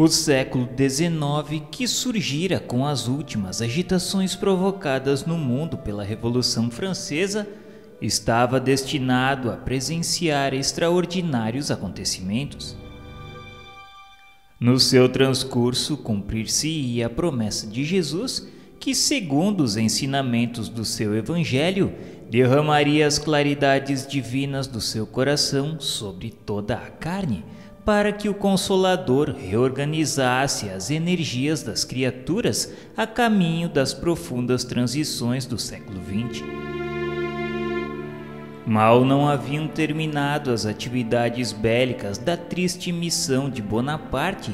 O século XIX, que surgira com as últimas agitações provocadas no mundo pela Revolução Francesa, estava destinado a presenciar extraordinários acontecimentos. No seu transcurso, cumprir-se-ia a promessa de Jesus, que, segundo os ensinamentos do seu Evangelho, derramaria as claridades divinas do seu coração sobre toda a carne, para que o Consolador reorganizasse as energias das criaturas a caminho das profundas transições do século XX. Mal não haviam terminado as atividades bélicas da triste missão de Bonaparte,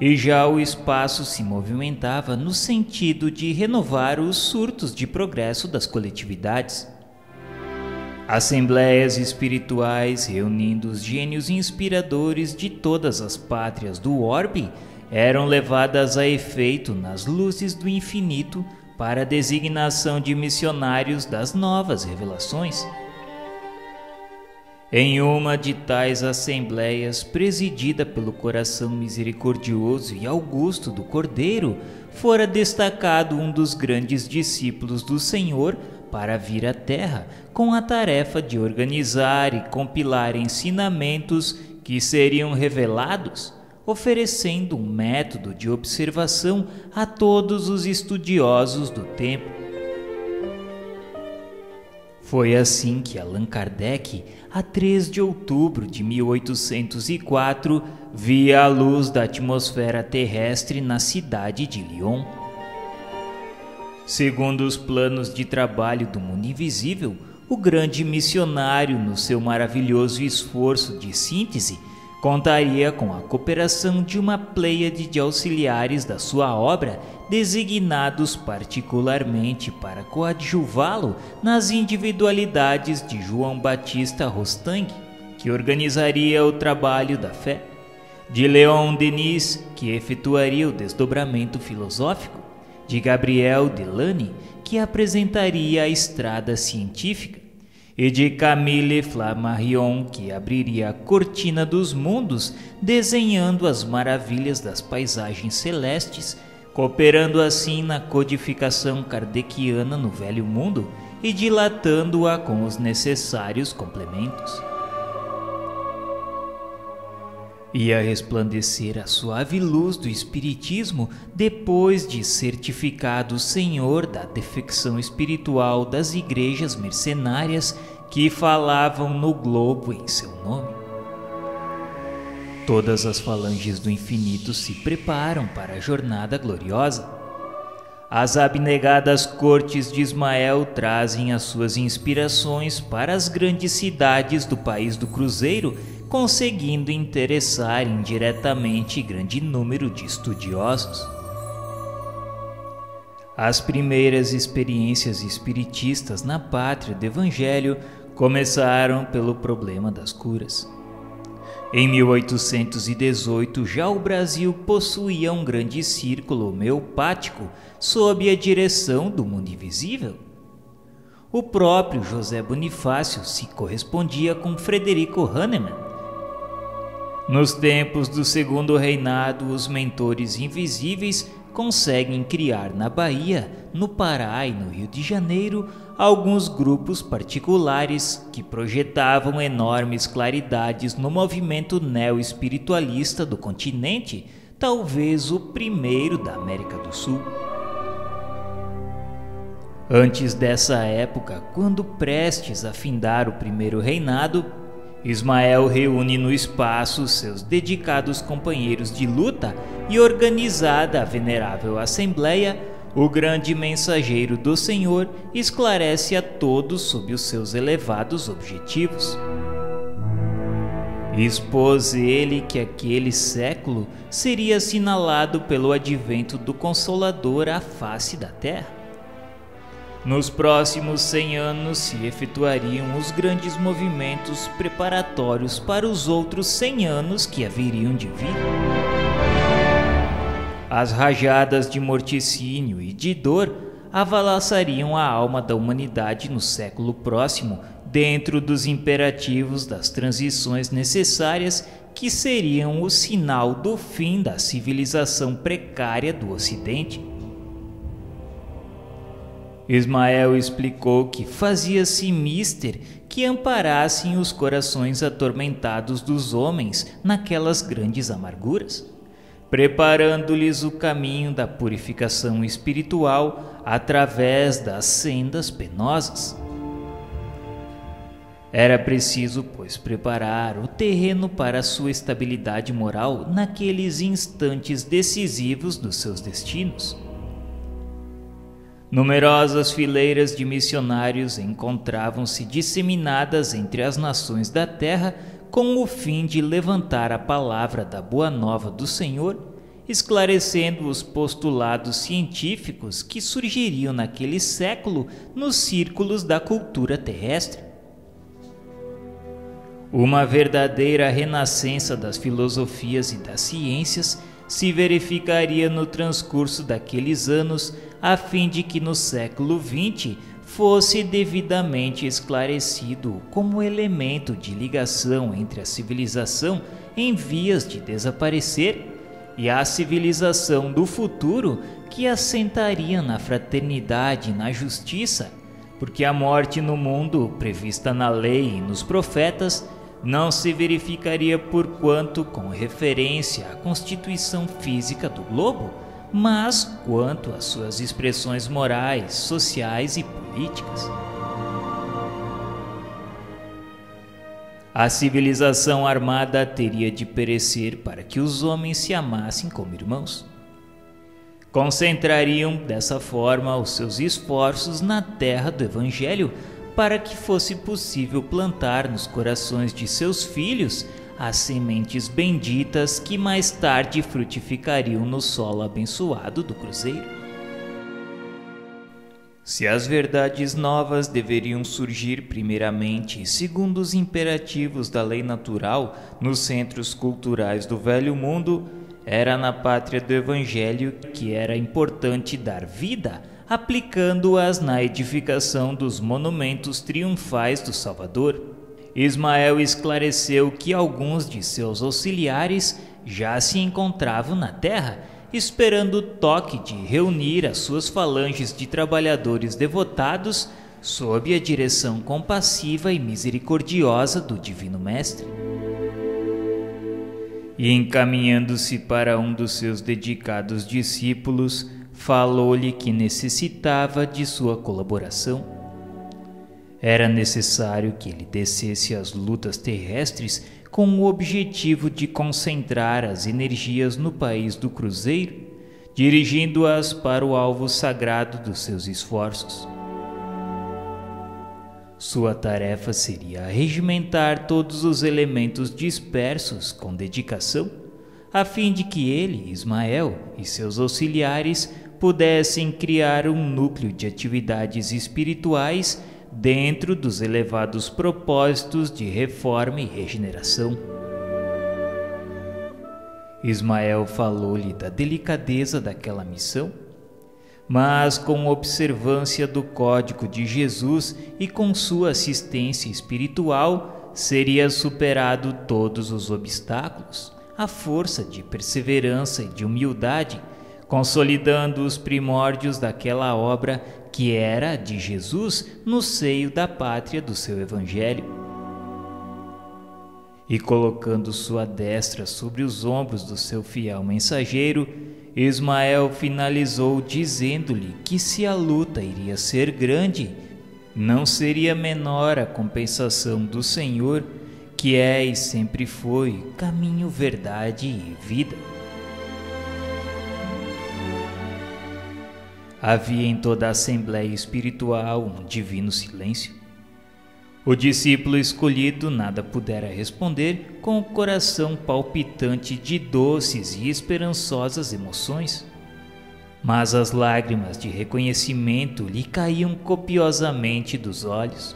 e já o espaço se movimentava no sentido de renovar os surtos de progresso das coletividades. Assembleias espirituais reunindo os gênios inspiradores de todas as pátrias do orbe eram levadas a efeito nas luzes do infinito para a designação de missionários das novas revelações. Em uma de tais assembleias, presidida pelo coração misericordioso e augusto do Cordeiro, fora destacado um dos grandes discípulos do Senhor para vir à Terra com a tarefa de organizar e compilar ensinamentos que seriam revelados, oferecendo um método de observação a todos os estudiosos do tempo. Foi assim que Allan Kardec, a 3 de outubro de 1804, via a luz da atmosfera terrestre na cidade de Lyon. Segundo os planos de trabalho do mundo invisível, o grande missionário, no seu maravilhoso esforço de síntese, contaria com a cooperação de uma pleiade de auxiliares da sua obra, designados particularmente para coadjuvá-lo nas individualidades de João Batista Rostand, que organizaria o trabalho da fé, de Leon Denis, que efetuaria o desdobramento filosófico, de Gabriel Delany, que apresentaria a estrada científica, e de Camille Flammarion, que abriria a cortina dos mundos, desenhando as maravilhas das paisagens celestes, cooperando assim na codificação kardeciana no Velho Mundo e dilatando-a com os necessários complementos. Ia resplandecer a suave luz do Espiritismo depois de certificado senhor da defecção espiritual das igrejas mercenárias que falavam no globo em seu nome. Todas as falanges do infinito se preparam para a jornada gloriosa. As abnegadas cortes de Ismael trazem as suas inspirações para as grandes cidades do país do Cruzeiro, conseguindo interessar indiretamente grande número de estudiosos. As primeiras experiências espiritistas na pátria do Evangelho começaram pelo problema das curas. Em 1818, já o Brasil possuía um grande círculo homeopático sob a direção do mundo invisível. O próprio José Bonifácio se correspondia com Frederico Hahnemann. Nos tempos do Segundo Reinado, os mentores invisíveis conseguem criar na Bahia, no Pará e no Rio de Janeiro alguns grupos particulares que projetavam enormes claridades no movimento neo-espiritualista do continente, talvez o primeiro da América do Sul. Antes dessa época, quando prestes a findar o Primeiro Reinado, Ismael reúne no espaço seus dedicados companheiros de luta e, organizada a venerável assembleia, o grande mensageiro do Senhor esclarece a todos sobre os seus elevados objetivos. Expôs ele que aquele século seria assinalado pelo advento do Consolador à face da terra. Nos próximos 100 anos se efetuariam os grandes movimentos preparatórios para os outros 100 anos que haveriam de vir. As rajadas de morticínio e de dor avalaçariam a alma da humanidade no século próximo, dentro dos imperativos das transições necessárias que seriam o sinal do fim da civilização precária do Ocidente. Ismael explicou que fazia-se mister que amparassem os corações atormentados dos homens naquelas grandes amarguras, preparando-lhes o caminho da purificação espiritual através das sendas penosas. Era preciso, pois, preparar o terreno para sua estabilidade moral naqueles instantes decisivos dos seus destinos. Numerosas fileiras de missionários encontravam-se disseminadas entre as nações da terra com o fim de levantar a palavra da Boa Nova do Senhor, esclarecendo os postulados científicos que surgiriam naquele século nos círculos da cultura terrestre. Uma verdadeira renascença das filosofias e das ciências se verificaria no transcurso daqueles anos, a fim de que no século XX fosse devidamente esclarecido como elemento de ligação entre a civilização em vias de desaparecer e a civilização do futuro que assentaria na fraternidade e na justiça, porque a morte no mundo, prevista na lei e nos profetas, não se verificaria porquanto com referência à constituição física do globo, mas quanto às suas expressões morais, sociais e políticas. A civilização armada teria de perecer para que os homens se amassem como irmãos. Concentrariam dessa forma os seus esforços na terra do Evangelho, para que fosse possível plantar nos corações de seus filhos as sementes benditas que mais tarde frutificariam no solo abençoado do Cruzeiro. Se as verdades novas deveriam surgir primeiramente segundo os imperativos da lei natural nos centros culturais do Velho Mundo, era na pátria do Evangelho que era importante dar vida, aplicando-as na edificação dos monumentos triunfais do Salvador. Ismael esclareceu que alguns de seus auxiliares já se encontravam na terra, esperando o toque de reunir as suas falanges de trabalhadores devotados sob a direção compassiva e misericordiosa do Divino Mestre. E encaminhando-se para um dos seus dedicados discípulos, falou-lhe que necessitava de sua colaboração. Era necessário que ele descesse às lutas terrestres com o objetivo de concentrar as energias no país do Cruzeiro, dirigindo-as para o alvo sagrado dos seus esforços. Sua tarefa seria regimentar todos os elementos dispersos com dedicação, a fim de que ele, Ismael, e seus auxiliares pudessem criar um núcleo de atividades espirituais dentro dos elevados propósitos de reforma e regeneração. Ismael falou-lhe da delicadeza daquela missão, mas com observância do código de Jesus e com sua assistência espiritual seria superado todos os obstáculos, à força de perseverança e de humildade, consolidando os primórdios daquela obra que era de Jesus no seio da pátria do seu Evangelho. E colocando sua destra sobre os ombros do seu fiel mensageiro, Ismael finalizou dizendo-lhe que se a luta iria ser grande, não seria menor a compensação do Senhor, que é e sempre foi caminho, verdade e vida. Havia em toda a assembleia espiritual um divino silêncio. O discípulo escolhido nada pudera responder com o coração palpitante de doces e esperançosas emoções. Mas as lágrimas de reconhecimento lhe caíam copiosamente dos olhos.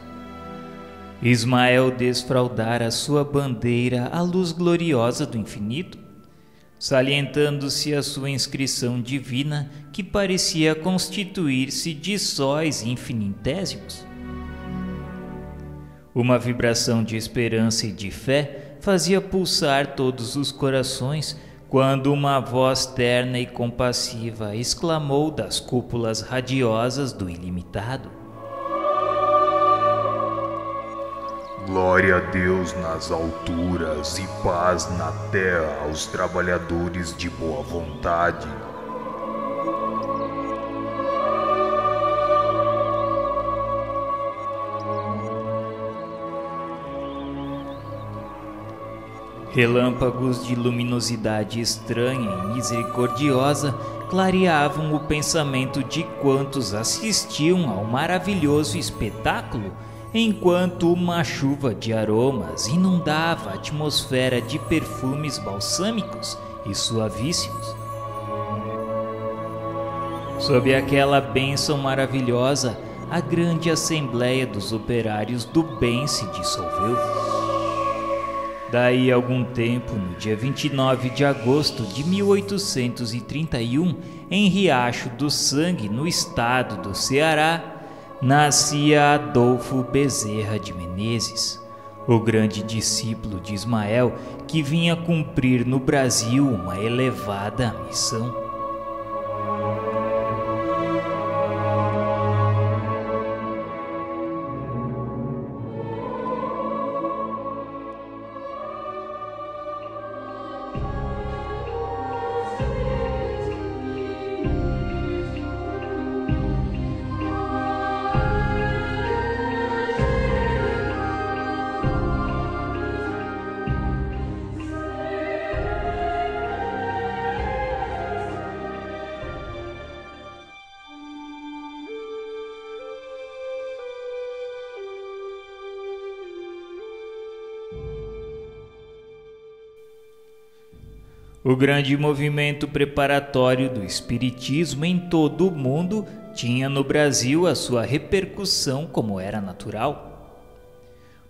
Ismael desfraldara sua bandeira à luz gloriosa do infinito, salientando-se a sua inscrição divina que parecia constituir-se de sóis infinintésimos. Uma vibração de esperança e de fé fazia pulsar todos os corações quando uma voz terna e compassiva exclamou das cúpulas radiosas do ilimitado: Glória a Deus nas alturas e paz na terra aos trabalhadores de boa vontade. Relâmpagos de luminosidade estranha e misericordiosa clareavam o pensamento de quantos assistiam ao maravilhoso espetáculo, enquanto uma chuva de aromas inundava a atmosfera de perfumes balsâmicos e suavíssimos. Sob aquela bênção maravilhosa, a grande assembleia dos operários do bem se dissolveu. Daí a algum tempo, no dia 29 de agosto de 1831, em Riacho do Sangue, no estado do Ceará, nascia Adolfo Bezerra de Menezes, o grande discípulo de Ismael que vinha cumprir no Brasil uma elevada missão. O grande movimento preparatório do espiritismo em todo o mundo tinha no Brasil a sua repercussão como era natural.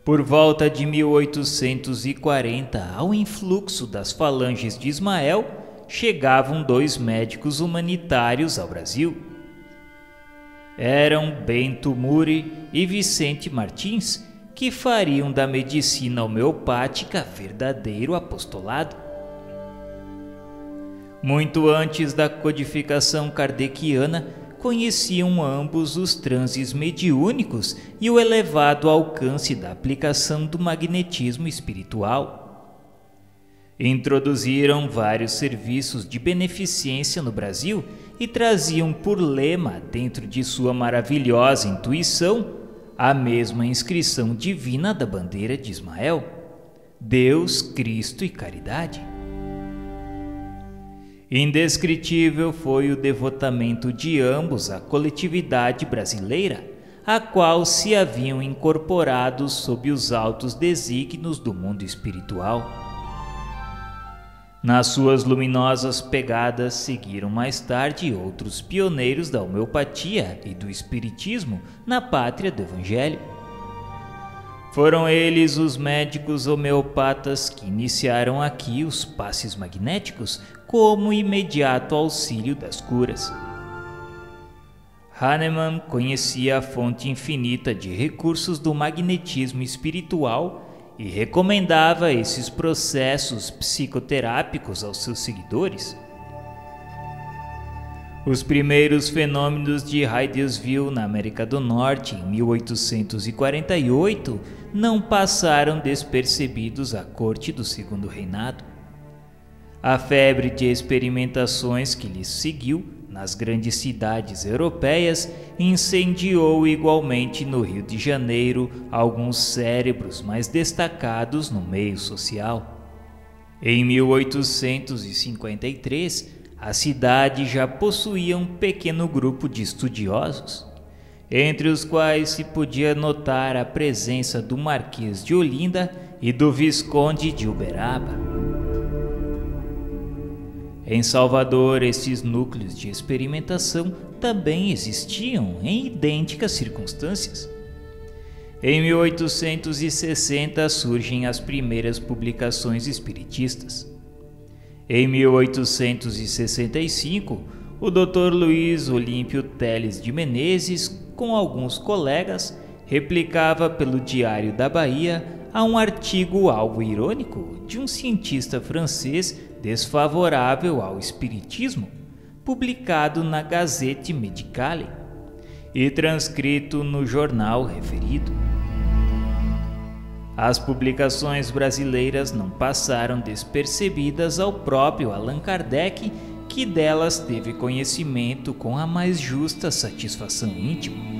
Por volta de 1840, ao influxo das falanges de Ismael, chegavam 2 médicos humanitários ao Brasil. Eram Bento Muri e Vicente Martins, que fariam da medicina homeopática verdadeiro apostolado. Muito antes da codificação kardeciana, conheciam ambos os transes mediúnicos e o elevado alcance da aplicação do magnetismo espiritual. Introduziram vários serviços de beneficência no Brasil e traziam por lema, dentro de sua maravilhosa intuição, a mesma inscrição divina da bandeira de Ismael: Deus, Cristo e Caridade. Indescritível foi o devotamento de ambos à coletividade brasileira, a qual se haviam incorporado sob os altos desígnios do mundo espiritual. Nas suas luminosas pegadas seguiram mais tarde outros pioneiros da homeopatia e do espiritismo na pátria do Evangelho. Foram eles os médicos homeopatas que iniciaram aqui os passes magnéticos como imediato auxílio das curas. Hahnemann conhecia a fonte infinita de recursos do magnetismo espiritual e recomendava esses processos psicoterápicos aos seus seguidores. Os primeiros fenômenos de Hydesville na América do Norte em 1848 não passaram despercebidos à corte do Segundo Reinado. A febre de experimentações que lhes seguiu nas grandes cidades europeias incendiou igualmente no Rio de Janeiro alguns cérebros mais destacados no meio social. Em 1853, a cidade já possuía um pequeno grupo de estudiosos, entre os quais se podia notar a presença do Marquês de Olinda e do Visconde de Uberaba. Em Salvador, esses núcleos de experimentação também existiam em idênticas circunstâncias. Em 1860 surgem as primeiras publicações espiritistas. Em 1865, o Dr. Luiz Olímpio Teles de Menezes, com alguns colegas, replicava pelo Diário da Bahia a um artigo algo irônico de um cientista francês desfavorável ao espiritismo, publicado na Gazette Médicale e transcrito no jornal referido. As publicações brasileiras não passaram despercebidas ao próprio Allan Kardec, que delas teve conhecimento com a mais justa satisfação íntima.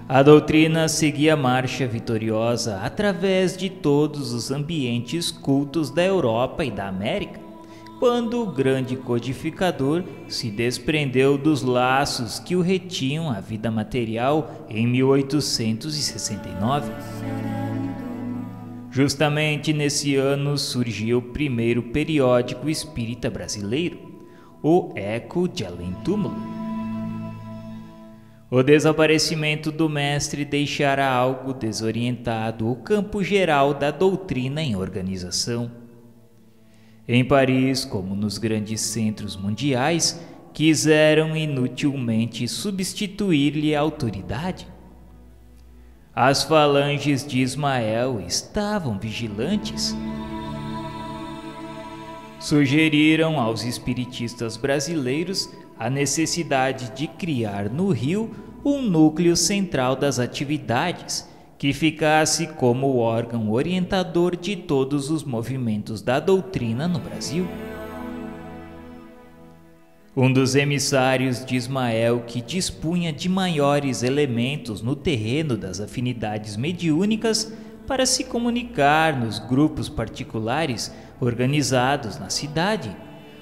A doutrina seguia marcha vitoriosa através de todos os ambientes cultos da Europa e da América, quando o grande codificador se desprendeu dos laços que o retinham à vida material em 1869. Justamente nesse ano surgiu o primeiro periódico espírita brasileiro, o Eco de Além Túmulo. O desaparecimento do mestre deixara algo desorientado o campo geral da doutrina em organização. Em Paris, como nos grandes centros mundiais, quiseram inutilmente substituir-lhe a autoridade. As falanges de Ismael estavam vigilantes. Sugeriram aos espiritistas brasileiros a necessidade de criar no Rio um núcleo central das atividades, que ficasse como órgão orientador de todos os movimentos da doutrina no Brasil. Um dos emissários de Ismael, que dispunha de maiores elementos no terreno das afinidades mediúnicas para se comunicar nos grupos particulares organizados na cidade,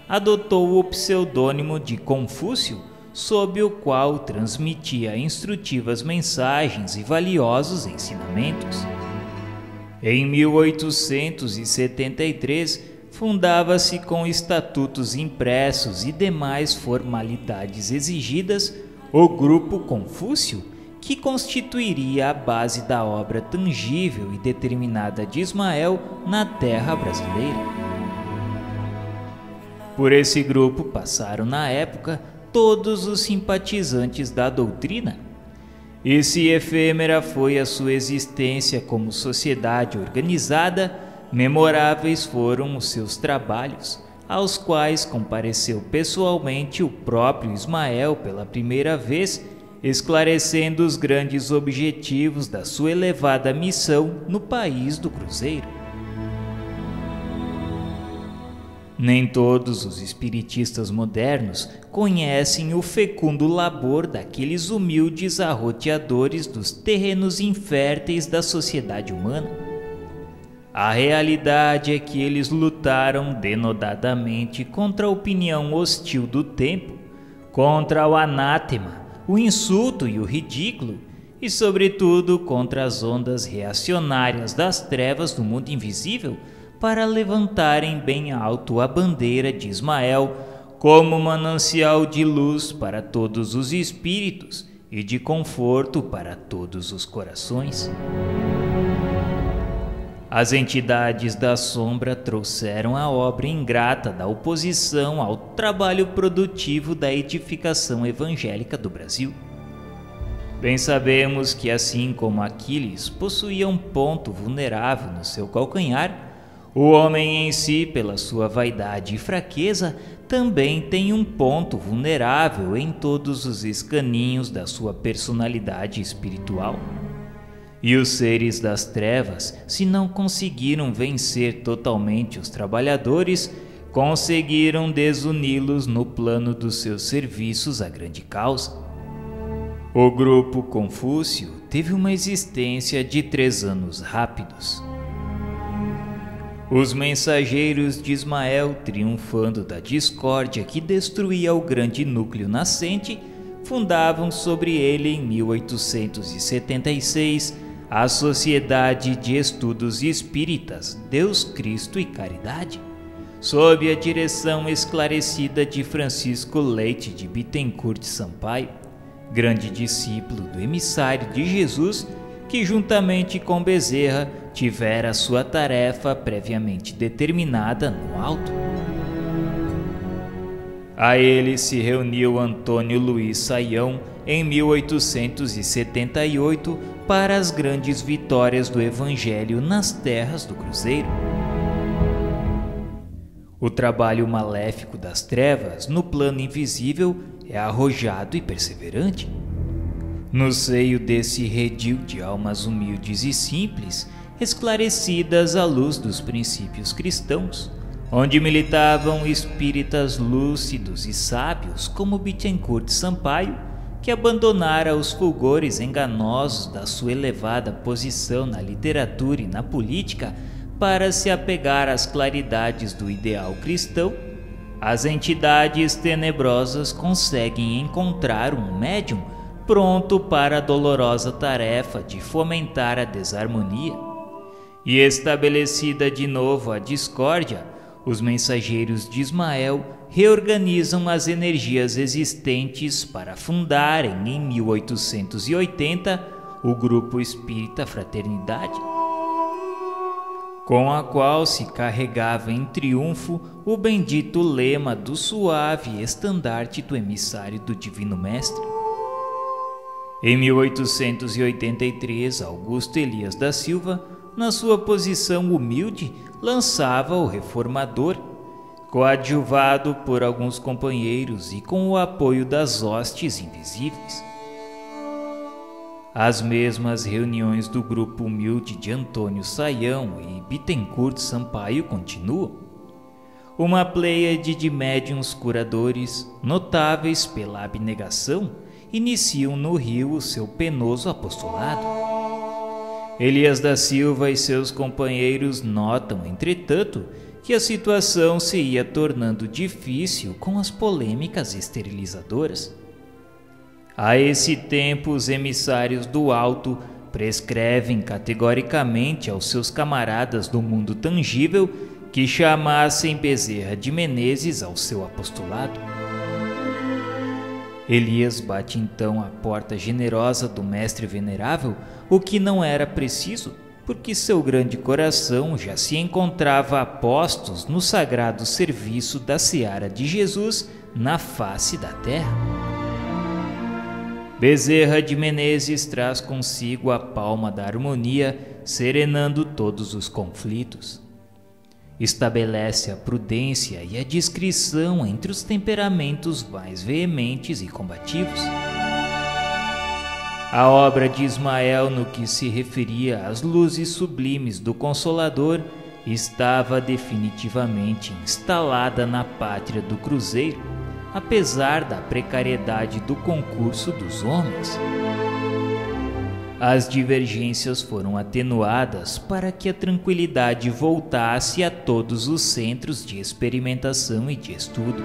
adotou o pseudônimo de Confúcio, sob o qual transmitia instrutivas mensagens e valiosos ensinamentos. Em 1873, fundava-se com estatutos impressos e demais formalidades exigidas o Grupo Confúcio, que constituiria a base da obra tangível e determinada de Ismael na terra brasileira. Por esse grupo passaram na época todos os simpatizantes da doutrina, e se efêmera foi a sua existência como sociedade organizada, memoráveis foram os seus trabalhos, aos quais compareceu pessoalmente o próprio Ismael pela primeira vez, esclarecendo os grandes objetivos da sua elevada missão no país do Cruzeiro. Nem todos os espiritistas modernos conhecem o fecundo labor daqueles humildes arroteadores dos terrenos inférteis da sociedade humana. A realidade é que eles lutaram denodadamente contra a opinião hostil do tempo, contra o anátema, o insulto e o ridículo, e sobretudo contra as ondas reacionárias das trevas do mundo invisível, para levantarem bem alto a bandeira de Ismael como manancial de luz para todos os espíritos e de conforto para todos os corações. As entidades da sombra trouxeram a obra ingrata da oposição ao trabalho produtivo da edificação evangélica do Brasil. Bem sabemos que, assim como Aquiles possuía um ponto vulnerável no seu calcanhar, o homem em si, pela sua vaidade e fraqueza, também tem um ponto vulnerável em todos os escaninhos da sua personalidade espiritual. E os seres das trevas, se não conseguiram vencer totalmente os trabalhadores, conseguiram desuni-los no plano dos seus serviços à grande causa. O grupo Confúcio teve uma existência de 3 anos rápidos. Os mensageiros de Ismael, triunfando da discórdia que destruía o grande núcleo nascente, fundavam sobre ele em 1876 a Sociedade de Estudos Espíritas, Deus, Cristo e Caridade, sob a direção esclarecida de Francisco Leite de Bittencourt Sampaio, grande discípulo do emissário de Jesus, que juntamente com Bezerra tivera sua tarefa previamente determinada no alto. A ele se reuniu Antônio Luiz Saião em 1878 para as grandes vitórias do Evangelho nas terras do Cruzeiro. O trabalho maléfico das trevas no plano invisível é arrojado e perseverante. No seio desse redil de almas humildes e simples, esclarecidas à luz dos princípios cristãos, onde militavam espíritas lúcidos e sábios como Bittencourt Sampaio, que abandonara os fulgores enganosos da sua elevada posição na literatura e na política para se apegar às claridades do ideal cristão, as entidades tenebrosas conseguem encontrar um médium pronto para a dolorosa tarefa de fomentar a desarmonia. E estabelecida de novo a discórdia, os mensageiros de Ismael reorganizam as energias existentes para fundarem em 1880 o Grupo Espírita Fraternidade, com a qual se carregava em triunfo o bendito lema do suave estandarte do emissário do Divino Mestre. Em 1883, Augusto Elias da Silva, na sua posição humilde, lançava o Reformador, coadjuvado por alguns companheiros e com o apoio das hostes invisíveis. As mesmas reuniões do grupo humilde de Antônio Saião e Bittencourt Sampaio continuam. Uma pleiade de médiuns curadores, notáveis pela abnegação, iniciam no Rio o seu penoso apostolado. Elias da Silva e seus companheiros notam, entretanto, que a situação se ia tornando difícil com as polêmicas esterilizadoras. A esse tempo, os emissários do alto prescrevem categoricamente aos seus camaradas do mundo tangível que chamassem Bezerra de Menezes ao seu apostolado. Elias bate então a porta generosa do mestre venerável, o que não era preciso, porque seu grande coração já se encontrava a postos no sagrado serviço da seara de Jesus na face da terra. Bezerra de Menezes traz consigo a palma da harmonia, serenando todos os conflitos. Estabelece a prudência e a discrição entre os temperamentos mais veementes e combativos. A obra de Ismael, no que se referia às luzes sublimes do Consolador, estava definitivamente instalada na pátria do Cruzeiro, apesar da precariedade do concurso dos homens. As divergências foram atenuadas para que a tranquilidade voltasse a todos os centros de experimentação e de estudo.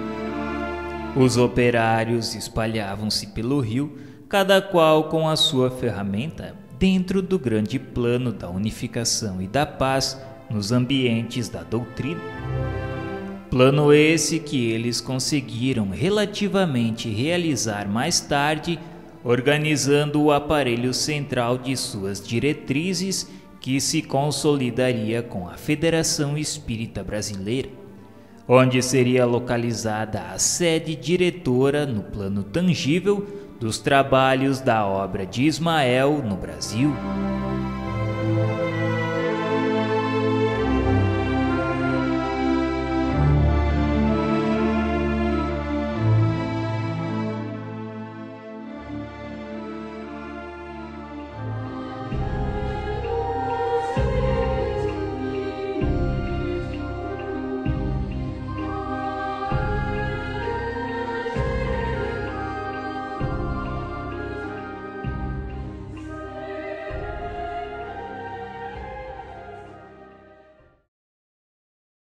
Os operários espalhavam-se pelo rio, cada qual com a sua ferramenta, dentro do grande plano da unificação e da paz nos ambientes da doutrina. Plano esse que eles conseguiram relativamente realizar mais tarde, organizando o aparelho central de suas diretrizes, que se consolidaria com a Federação Espírita Brasileira, onde seria localizada a sede diretora no plano tangível dos trabalhos da obra de Ismael no Brasil.